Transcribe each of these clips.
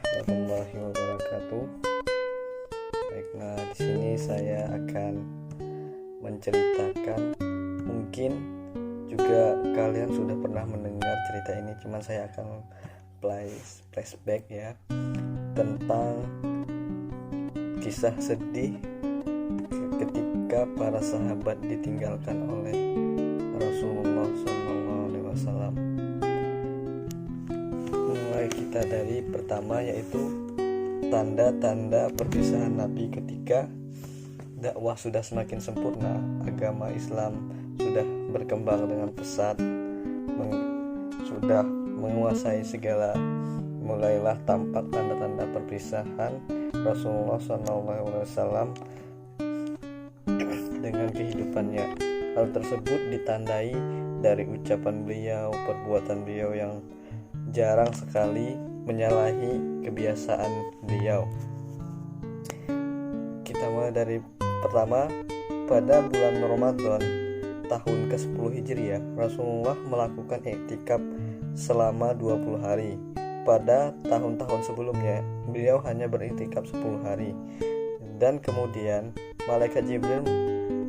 warahmatullahi wabarakatuh. Baiklah, di sini saya akan menceritakan, mungkin juga kalian sudah pernah mendengar cerita ini, cuman saya akan flashback ya, tentang kisah sedih ketika para sahabat ditinggalkan oleh Rasulullah SAW. Mulai kita dari pertama, yaitu tanda-tanda perpisahan Nabi ketika dakwah sudah semakin sempurna, agama Islam sudah berkembang dengan pesat, sudah menguasai segala, mulailah tampak tanda-tanda perpisahan Rasulullah SAW dengan kehidupannya. Hal tersebut ditandai dari ucapan beliau, perbuatan beliau yang jarang sekali menyalahi kebiasaan beliau. Kita mulai dari pertama, pada bulan Ramadan tahun ke-10 Hijriah, Rasulullah melakukan iktikaf selama 20 hari. Pada tahun-tahun sebelumnya, beliau hanya beriktikaf 10 hari. Dan kemudian malaikat Jibril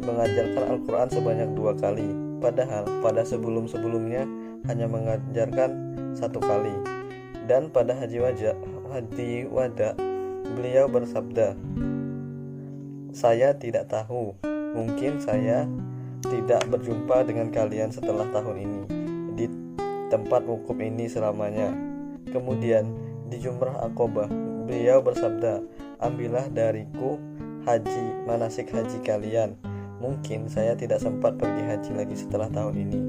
mengajarkan Al-Quran sebanyak 2 kali, padahal pada sebelum-sebelumnya hanya mengajarkan 1 kali. Dan pada haji wada beliau bersabda, "Saya tidak tahu, mungkin saya tidak berjumpa dengan kalian setelah tahun ini di tempat wukuf ini selamanya." Kemudian di Jumrah Aqobah beliau bersabda, "Ambillah dariku manasik haji kalian. Mungkin saya tidak sempat pergi haji lagi setelah tahun ini."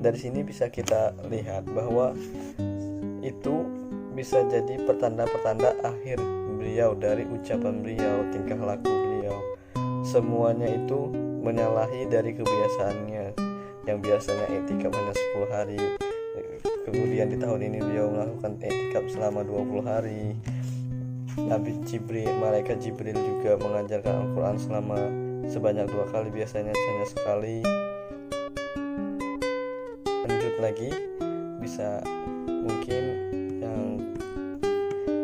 Dari sini bisa kita lihat bahwa itu bisa jadi pertanda-pertanda akhir beliau, dari ucapan beliau, tingkah laku beliau, semuanya itu menyalahi dari kebiasaannya yang biasanya iktikaf hanya 10 hari. Kemudian di tahun ini beliau melakukan iktikaf selama 20 hari. Malaikat Jibril juga mengajarkan Al-Quran sebanyak 2 kali, biasanya hanya sekali. Lanjut lagi, bisa mungkin yang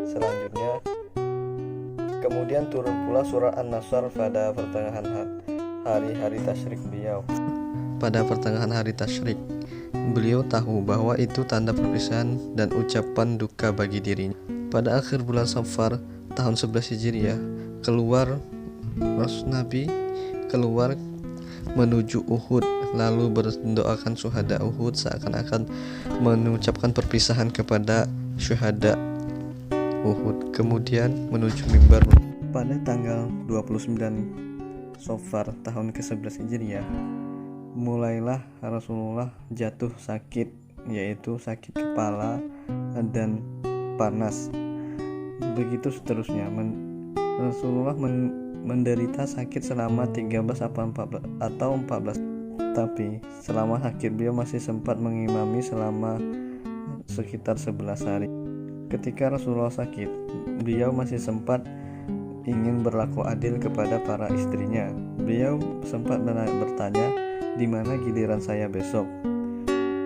selanjutnya. Kemudian turun pula surah An-Nasr pada pertengahan hari tasyrik beliau. Pada pertengahan hari tasyrik, beliau tahu bahwa itu tanda perpisahan dan ucapan duka bagi dirinya. Pada akhir bulan Safar tahun 11 Hijriah, Nabi keluar menuju Uhud, lalu mendoakan syuhada Uhud, seakan-akan mengucapkan perpisahan kepada syuhada Uhud. Kemudian menuju mimbar. Pada tanggal 29 Safar tahun ke-11 Hijriah, mulailah Rasulullah jatuh sakit, yaitu sakit kepala dan panas. Begitu seterusnya. Rasulullah menderita sakit selama 13 atau 14, tapi selama sakit beliau masih sempat mengimami selama sekitar 11 hari. Ketika Rasulullah sakit, beliau masih sempat ingin berlaku adil kepada para istrinya. Beliau sempat bertanya, "Di mana giliran saya besok?"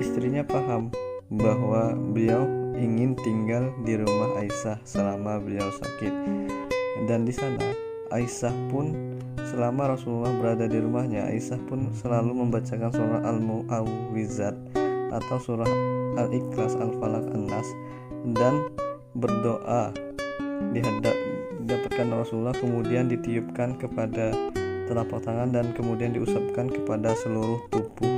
Istrinya paham bahwa beliau ingin tinggal di rumah Aisyah selama beliau sakit, dan di sana Aisyah pun, selama Rasulullah berada di rumahnya, Aisyah pun selalu membacakan surah Al-Mu'awwizat atau surah Al-Ikhlas, Al-Falaq, An-Nas, dan berdoa didapatkan Rasulullah, kemudian ditiupkan kepada telapak tangan dan kemudian diusapkan kepada seluruh tubuh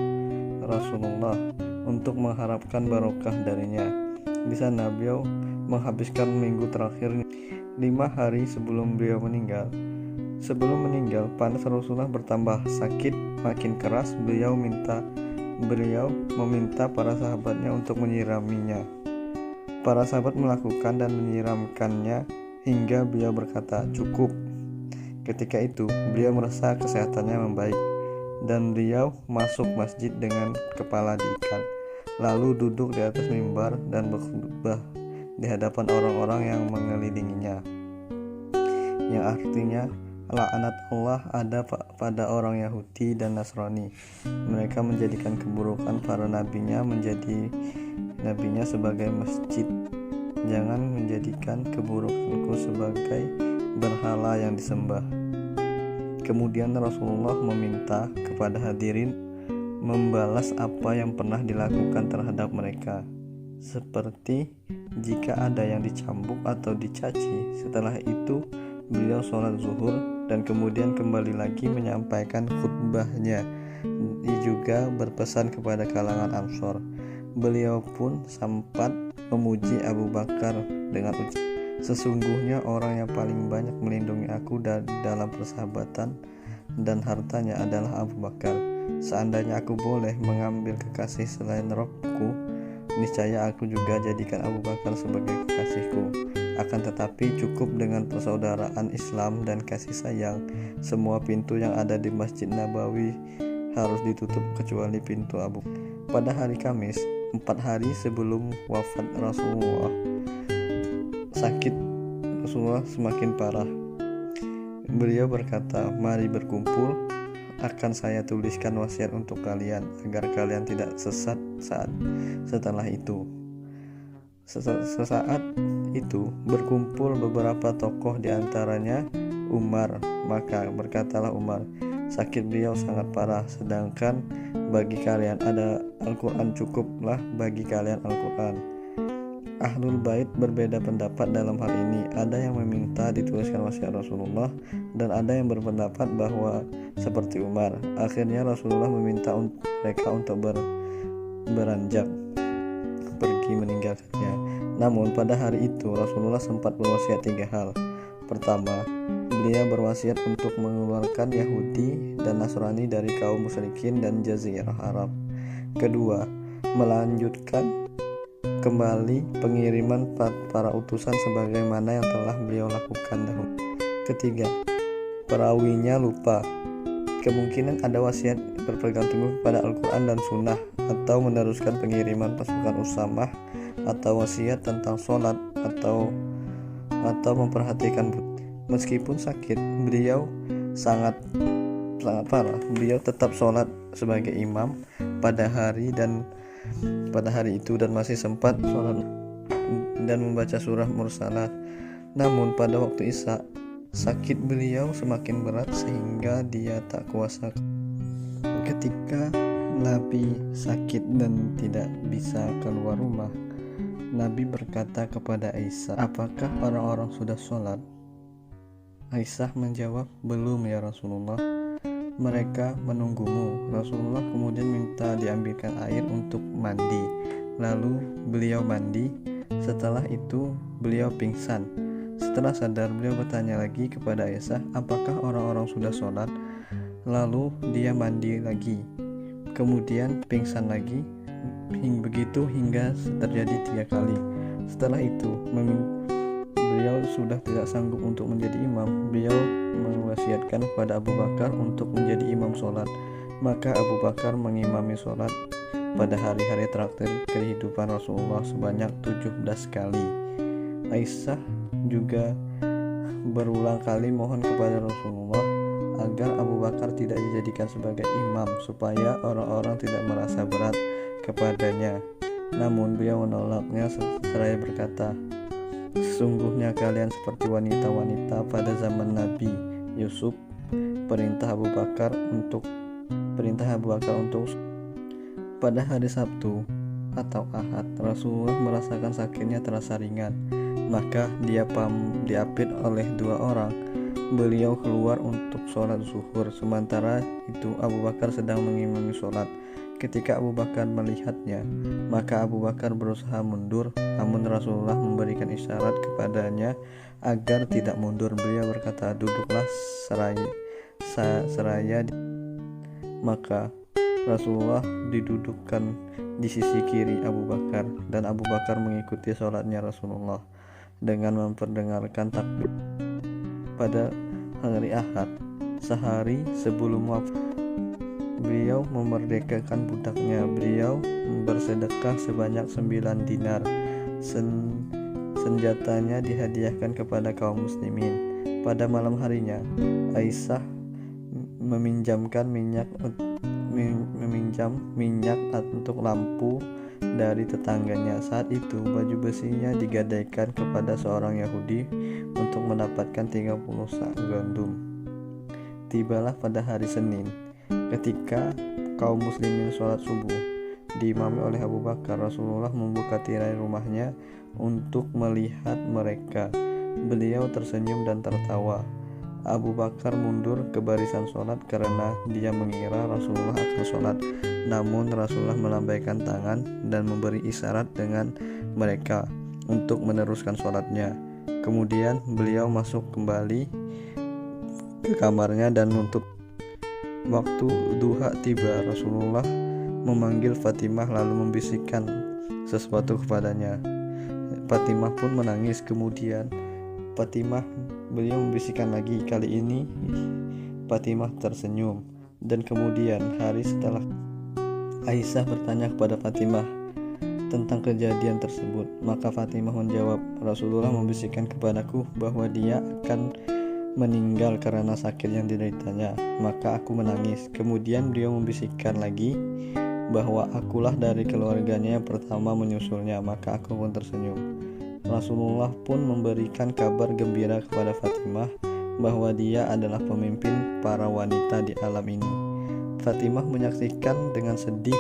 Rasulullah untuk mengharapkan barokah darinya. Di sana beliau menghabiskan minggu terakhir 5 hari sebelum beliau meninggal. Sebelum meninggal, panas Rasulullah bertambah, sakit makin keras. Beliau meminta para sahabatnya untuk menyiraminya. Para sahabat melakukan dan menyiramkannya hingga beliau berkata, "Cukup." Ketika itu beliau merasa kesehatannya membaik, dan beliau masuk masjid dengan kepala diikat, lalu duduk di atas mimbar dan berkhutbah di hadapan orang-orang yang mengelilinginya, yang artinya laknat Allah ada pada orang Yahudi dan Nasrani. Mereka menjadikan keburukan para nabinya sebagai masjid jangan menjadikan keburukanku sebagai berhala yang disembah. Kemudian Rasulullah meminta kepada hadirin membalas apa yang pernah dilakukan terhadap mereka, seperti jika ada yang dicambuk atau dicaci. Setelah itu beliau sholat zuhur dan kemudian kembali lagi menyampaikan khutbahnya. Dia juga berpesan kepada kalangan Ansor. Beliau pun sempat memuji Abu Bakar dengan ucapan, sesungguhnya orang yang paling banyak melindungi aku dalam persahabatan dan hartanya adalah Abu Bakar. Seandainya aku boleh mengambil kekasih selain Rabbku, niscaya aku juga jadikan Abu Bakar sebagai kekasihku. Akan tetapi cukup dengan persaudaraan Islam dan kasih sayang. Semua pintu yang ada di Masjid Nabawi harus ditutup kecuali pintu Abu. Pada hari Kamis, 4 hari sebelum wafat Rasulullah, sakit Rasulullah semakin parah. Beliau berkata, "Mari berkumpul, akan saya tuliskan wasiat untuk kalian agar kalian tidak sesat setelah itu." Sesaat itu berkumpul beberapa tokoh, diantaranya Umar. Maka berkatalah Umar, "Sakit beliau sangat parah, sedangkan bagi kalian ada Al-Quran, cukuplah bagi kalian Al-Quran." Ahlul Bait berbeda pendapat dalam hal ini. Ada yang meminta dituliskan wasiat Rasulullah dan ada yang berpendapat bahwa seperti Umar. Akhirnya Rasulullah meminta mereka untuk beranjak pergi meninggalkannya. Namun pada hari itu Rasulullah sempat berwasiat 3 hal. Pertama, beliau berwasiat untuk mengeluarkan Yahudi dan Nasrani dari kaum musyrikin dan Jazirah Arab. Kedua, melanjutkan kembali pengiriman para utusan sebagaimana yang telah beliau lakukan dahulu. Ketiga, perawinya lupa. Kemungkinan ada wasiat berpegang teguh pada Al-Quran dan Sunnah, atau meneruskan pengiriman pasukan Usamah, atau wasiat tentang sholat, atau memperhatikan. Meskipun sakit, beliau sangat parah, beliau tetap sholat sebagai imam pada hari itu dan masih sempat sholat dan membaca surah Mursalat. Namun pada waktu Isya, sakit beliau semakin berat sehingga dia tak kuasa. Ketika Nabi sakit dan tidak bisa keluar rumah, Nabi berkata kepada Aisyah, "Apakah orang-orang sudah sholat?" Aisyah menjawab, "Belum ya Rasulullah, mereka menunggumu." Rasulullah kemudian minta diambilkan air untuk mandi. Lalu beliau mandi. Setelah itu beliau pingsan. Setelah sadar, beliau bertanya lagi kepada Aisyah, "Apakah orang-orang sudah sholat?" Lalu dia mandi lagi, kemudian pingsan lagi. Begitu hingga terjadi 3 kali. Setelah itu beliau sudah tidak sanggup untuk menjadi imam. Beliau mewasiatkan kepada Abu Bakar untuk menjadi imam sholat. Maka Abu Bakar mengimami sholat pada hari-hari terakhir kehidupan Rasulullah sebanyak 17 kali. Aisyah juga berulang kali mohon kepada Rasulullah agar Abu Bakar tidak dijadikan sebagai imam supaya orang-orang tidak merasa berat kepadanya. Namun beliau menolaknya seraya berkata, "Sesungguhnya kalian seperti wanita-wanita pada zaman Nabi Yusuf." Perintah Abu Bakar untuk pada hari Sabtu atau Ahad, Rasulullah merasakan sakitnya terasa ringan. Maka dia diapit oleh 2 orang. Beliau keluar untuk sholat zuhur, sementara itu Abu Bakar sedang mengimami sholat. Ketika Abu Bakar melihatnya, maka Abu Bakar berusaha mundur, namun Rasulullah memberikan isyarat kepadanya agar tidak mundur. Beliau berkata, "Duduklah seraya." Maka Rasulullah didudukkan di sisi kiri Abu Bakar, dan Abu Bakar mengikuti sholatnya Rasulullah dengan memperdengarkan takbir. Pada hari Ahad, sehari sebelum wafat, beliau memerdekakan budaknya. Beliau bersedekah sebanyak 9 dinar. Senjatanya dihadiahkan kepada kaum muslimin. Pada malam harinya, Aisyah meminjam minyak untuk lampu dari tetangganya. Saat itu baju besinya digadaikan kepada seorang Yahudi untuk mendapatkan 30 sak gandum. Tibalah pada hari Senin, ketika kaum muslimin sholat subuh diimami oleh Abu Bakar. Rasulullah membuka tirai rumahnya untuk melihat mereka. Beliau tersenyum dan tertawa. Abu Bakar mundur ke barisan sholat karena dia mengira Rasulullah akan sholat. Namun Rasulullah melambaikan tangan dan memberi isyarat dengan mereka untuk meneruskan sholatnya. Kemudian beliau masuk kembali ke kamarnya dan menutup. Waktu duha tiba, Rasulullah memanggil Fatimah lalu membisikkan sesuatu kepadanya. Fatimah pun menangis. Kemudian beliau membisikkan lagi. Kali ini Fatimah tersenyum. Dan kemudian hari setelah, Aisyah bertanya kepada Fatimah tentang kejadian tersebut. Maka Fatimah menjawab, Rasulullah membisikkan kepadaku bahwa dia akan meninggal karena sakit yang dideritanya. Maka aku menangis. Kemudian beliau membisikkan lagi bahwa akulah dari keluarganya yang pertama menyusulnya. Maka aku pun tersenyum. Rasulullah pun memberikan kabar gembira kepada Fatimah bahwa dia adalah pemimpin para wanita di alam ini. Fatimah menyaksikan dengan sedih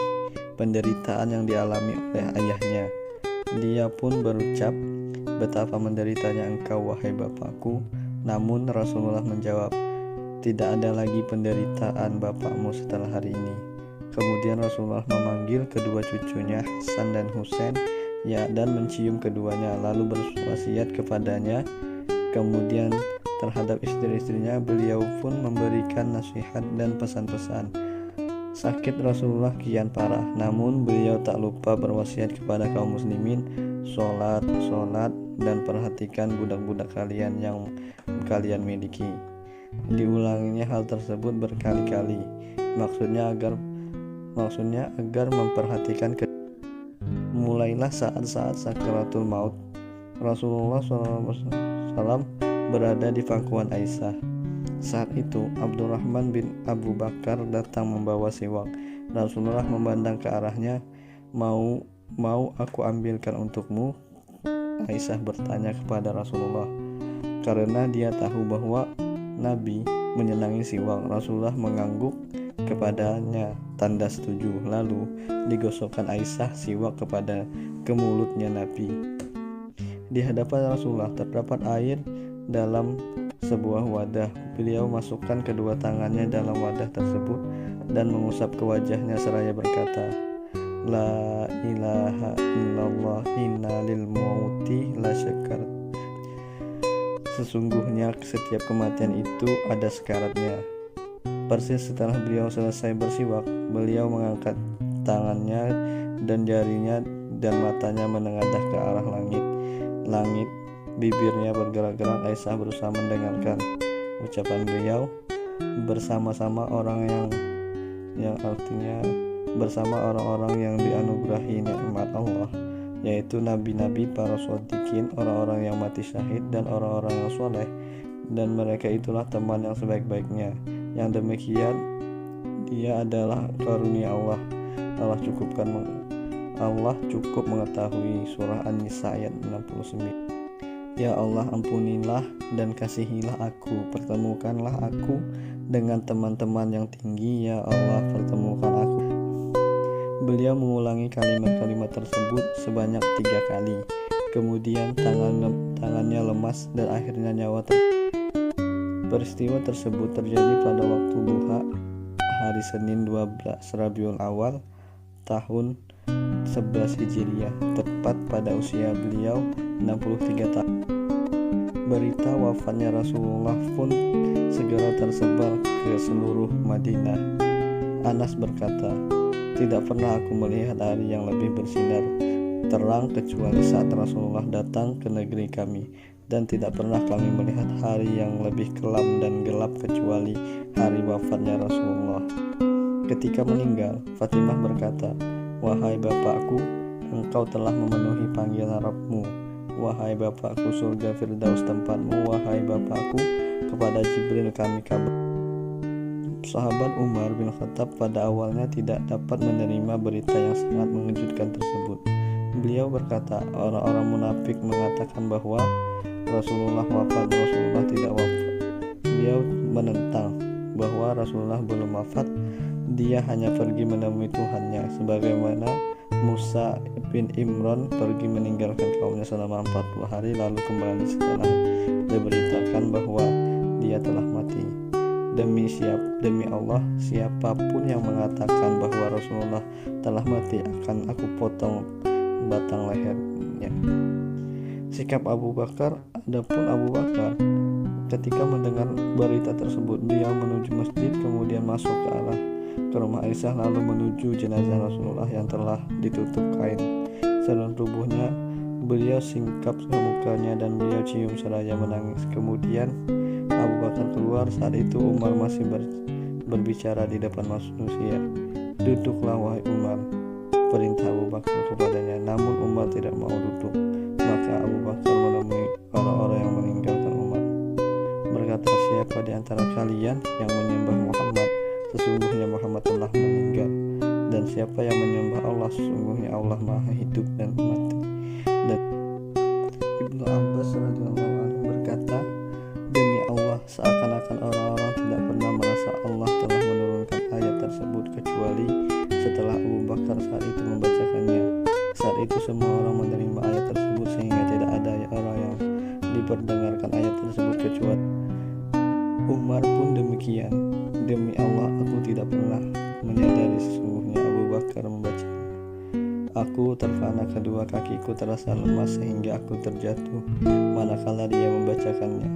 penderitaan yang dialami oleh ayahnya. Dia pun berucap, betapa menderitanya engkau wahai bapakku. Namun Rasulullah menjawab, tidak ada lagi penderitaan bapakmu setelah hari ini. Kemudian Rasulullah memanggil kedua cucunya Hasan dan Husain dan mencium keduanya, lalu berwasiat kepadanya. Kemudian terhadap istri-istrinya beliau pun memberikan nasihat dan pesan-pesan. Sakit Rasulullah kian parah, namun beliau tak lupa berwasiat kepada kaum muslimin, sholat, dan perhatikan budak-budak kalian yang kalian miliki. Diulanginya hal tersebut berkali-kali, maksudnya agar memperhatikan. Mulailah saat-saat sakaratul maut. Rasulullah SAW berada di pangkuan Aisyah. Saat itu Abdurrahman bin Abu Bakar datang membawa siwak. Rasulullah memandang ke arahnya. Mau aku ambilkan untukmu? Aisyah bertanya kepada Rasulullah. Karena dia tahu bahwa Nabi menyenangi siwak, Rasulullah mengangguk kepadanya tanda setuju. Lalu digosokkan Aisyah siwak ke mulutnya Nabi. Di hadapan Rasulullah terdapat air dalam sebuah wadah. Beliau masukkan kedua tangannya dalam wadah tersebut dan mengusap ke wajahnya seraya berkata, La ilaha illallah inna lil mauti la syakar. Sesungguhnya setiap kematian itu ada sekaratnya. Persis setelah beliau selesai bersiwak, beliau mengangkat tangannya dan jarinya dan matanya menengadah ke arah langit. Bibirnya bergerak-gerak. Aisyah berusaha mendengarkan ucapan beliau. Bersama-sama orang yang artinya bersama orang-orang yang dianugerahi nikmat Allah, yaitu nabi-nabi, para shodiqin, orang-orang yang mati syahid, dan orang-orang yang soleh, dan mereka itulah teman yang sebaik-baiknya. Yang demikian dia adalah karunia Allah. Allah cukup mengetahui. Surah An-Nisa ayat 69. Ya Allah, ampunilah dan kasihilah aku, pertemukanlah aku dengan teman-teman yang tinggi. Ya Allah, pertemukan aku. Beliau mengulangi kalimat-kalimat tersebut sebanyak 3 kali. Kemudian tangannya lemas dan akhirnya nyawa Peristiwa tersebut terjadi pada waktu duha hari Senin 12 Rabiul Awal tahun 11 Hijriah, tepat pada usia beliau 63 tahun. Berita wafatnya Rasulullah pun segera tersebar ke seluruh Madinah. Anas berkata, tidak pernah aku melihat hari yang lebih bersinar terang kecuali saat Rasulullah datang ke negeri kami, dan tidak pernah kami melihat hari yang lebih kelam dan gelap kecuali hari wafatnya Rasulullah. Ketika meninggal, Fatimah berkata, wahai bapakku, engkau telah memenuhi panggilan Rabbmu. Wahai bapakku, surga Firdaus tempatmu. Wahai bapakku, kepada Jibril kami kabar Sahabat Umar bin Khattab pada awalnya tidak dapat menerima berita yang sangat mengejutkan tersebut. Beliau berkata, orang-orang munafik mengatakan bahwa Rasulullah wafat, Rasulullah tidak wafat. Beliau menentang bahwa Rasulullah belum wafat, dia hanya pergi menemui Tuhannya, sebagaimana Musa bin Imran pergi meninggalkan kaumnya selama 40 hari lalu kembali setelah diberitakan bahwa dia telah mati. Demi Allah, siapapun yang mengatakan bahwa Rasulullah telah mati akan aku potong batang lehernya. Sikap Abu Bakar. Adapun Abu Bakar, ketika mendengar berita tersebut, dia menuju masjid, kemudian masuk ke rumah Aisyah, lalu menuju jenazah Rasulullah yang telah ditutup kain seluruh tubuhnya. Beliau singkap mukanya dan beliau cium seraya menangis. Kemudian Abu Bakar keluar. Saat itu Umar masih berbicara di depan manusia. Duduklah wahai Umar, perintah Abu Bakar kepadanya. Namun Umar tidak mau duduk. Maka Abu Bakar menemui orang-orang yang meninggalkan Umar. Berkata, siapa di antara kalian yang menyembah Muhammad? Sesungguhnya Muhammad telah meninggal. Dan siapa yang menyembah Allah? Sesungguhnya Allah maha hidup dan mati. Dan Ibnu Abbas radhiyallahu anhu berkata, demi Allah, seakan-akan orang-orang tidak pernah merasa Allah telah menurunkan ayat tersebut kecuali setelah Abu Bakar saat itu membacakannya. Saat itu semua orang menerima ayat tersebut sehingga tidak ada orang yang diperdengarkan ayat tersebut kecuali Umar pun demikian. Demi Allah, aku tidak pernah menyadari sesungguhnya Abu Bakar membaca. Aku terfana, kedua kakiku terasa lemas sehingga aku terjatuh manakala dia membacakannya.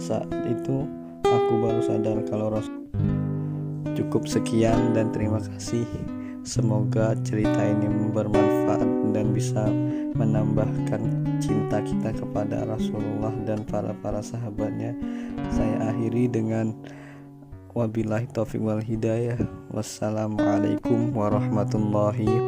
Saat itu aku baru sadar kalau Rasul. Cukup sekian dan terima kasih. Semoga cerita ini bermanfaat dan bisa menambahkan cinta kita kepada Rasulullah dan para sahabatnya. Saya akhiri dengan wabillahi taufiq wal hidayah. Wassalamualaikum warahmatullahi